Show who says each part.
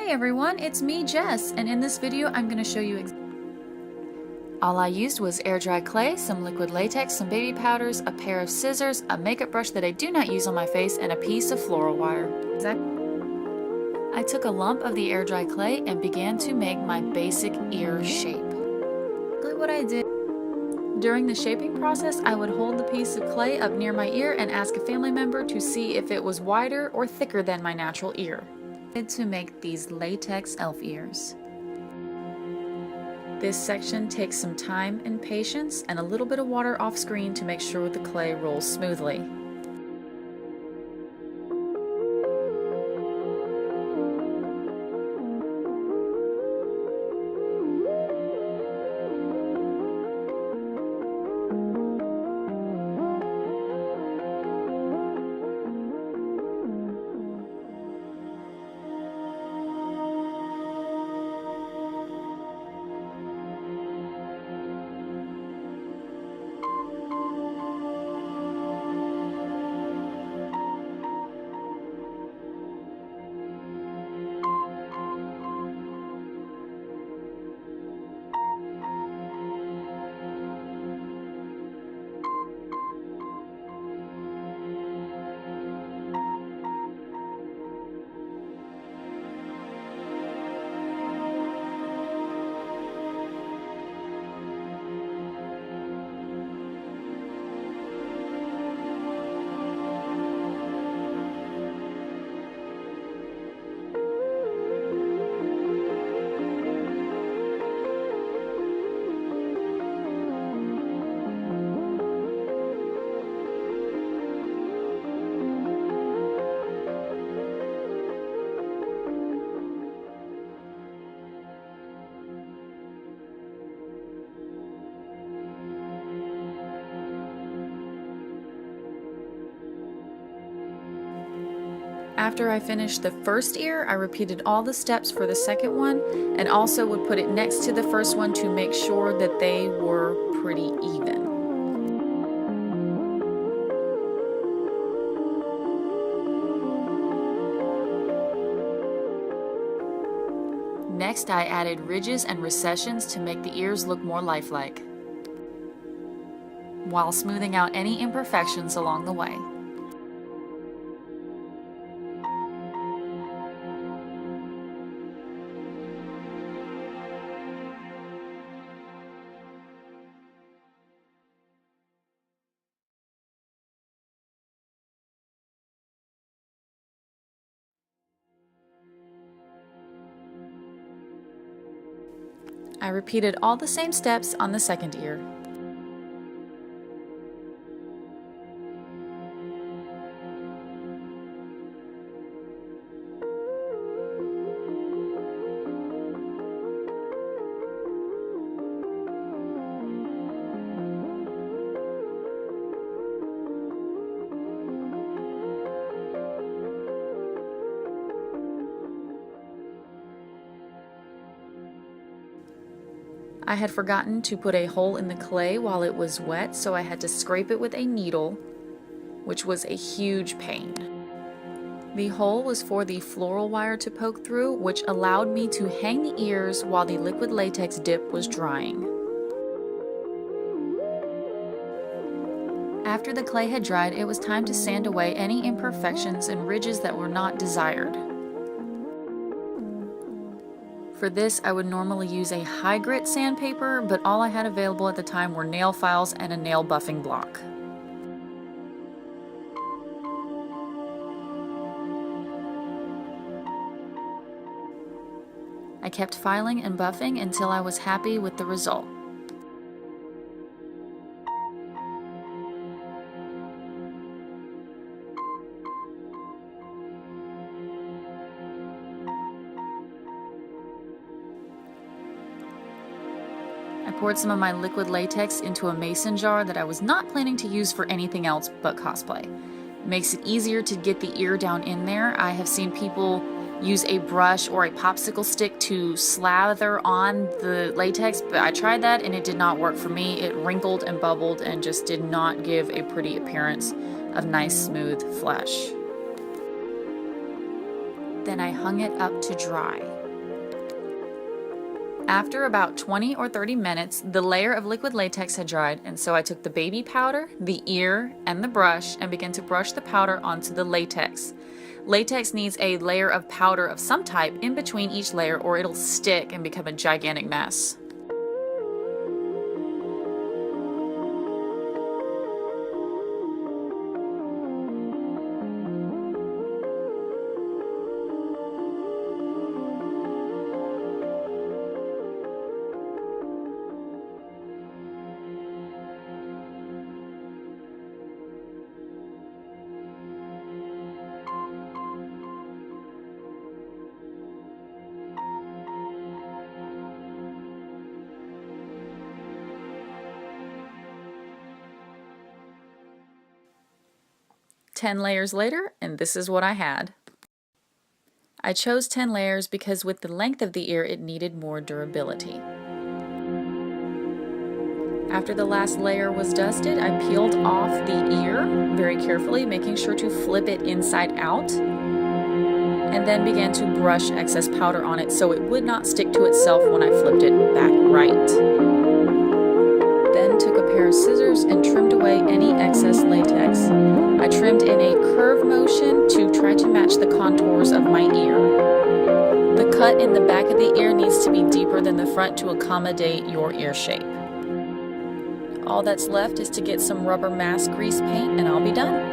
Speaker 1: Hey everyone, it's me, Jess, and in this video I'm going to show you all I used was air dry clay, some liquid latex, some baby powders, a pair of scissors, a makeup brush that I do not use on my face, and a piece of floral wire. I took a lump of the air dry clay and began to make my basic ear shape. Look what I did. During the shaping process, I would hold the piece of clay up near my ear and ask a family member to see if it was wider or thicker than my natural ear. To make these latex elf ears. This section takes some time and patience and a little bit of water off screen to make sure the clay rolls smoothly. After I finished the first ear, I repeated all the steps for the second one and also would put it next to the first one to make sure that they were pretty even. Next, I added ridges and recessions to make the ears look more lifelike, while smoothing out any imperfections along the way. I repeated all the same steps on the second ear. I had forgotten to put a hole in the clay while it was wet, so I had to scrape it with a needle, which was a huge pain. The hole was for the floral wire to poke through, which allowed me to hang the ears while the liquid latex dip was drying. After the clay had dried, it was time to sand away any imperfections and ridges that were not desired. For this, I would normally use a high grit sandpaper, but all I had available at the time were nail files and a nail buffing block. I kept filing and buffing until I was happy with the result. I poured some of my liquid latex into a mason jar that I was not planning to use for anything else but cosplay. It makes it easier to get the ear down in there. I have seen people use a brush or a popsicle stick to slather on the latex, but I tried that and it did not work for me. It wrinkled and bubbled and just did not give a pretty appearance of nice smooth flesh. Then I hung it up to dry. After about 20 or 30 minutes, the layer of liquid latex had dried, and so I took the baby powder, the ear, and the brush and began to brush the powder onto the latex. Latex needs a layer of powder of some type in between each layer or it'll stick and become a gigantic mess. Ten layers later, and this is what I had. I chose 10 layers because with the length of the ear, it needed more durability. After the last layer was dusted, I peeled off the ear very carefully, making sure to flip it inside out, and then began to brush excess powder on it so it would not stick to itself when I flipped it back right. Then took a pair of scissors and trimmed away any excess latex. I trimmed in a curve motion to try to match the contours of my ear. The cut in the back of the ear needs to be deeper than the front to accommodate your ear shape. All that's left is to get some rubber mask grease paint and I'll be done.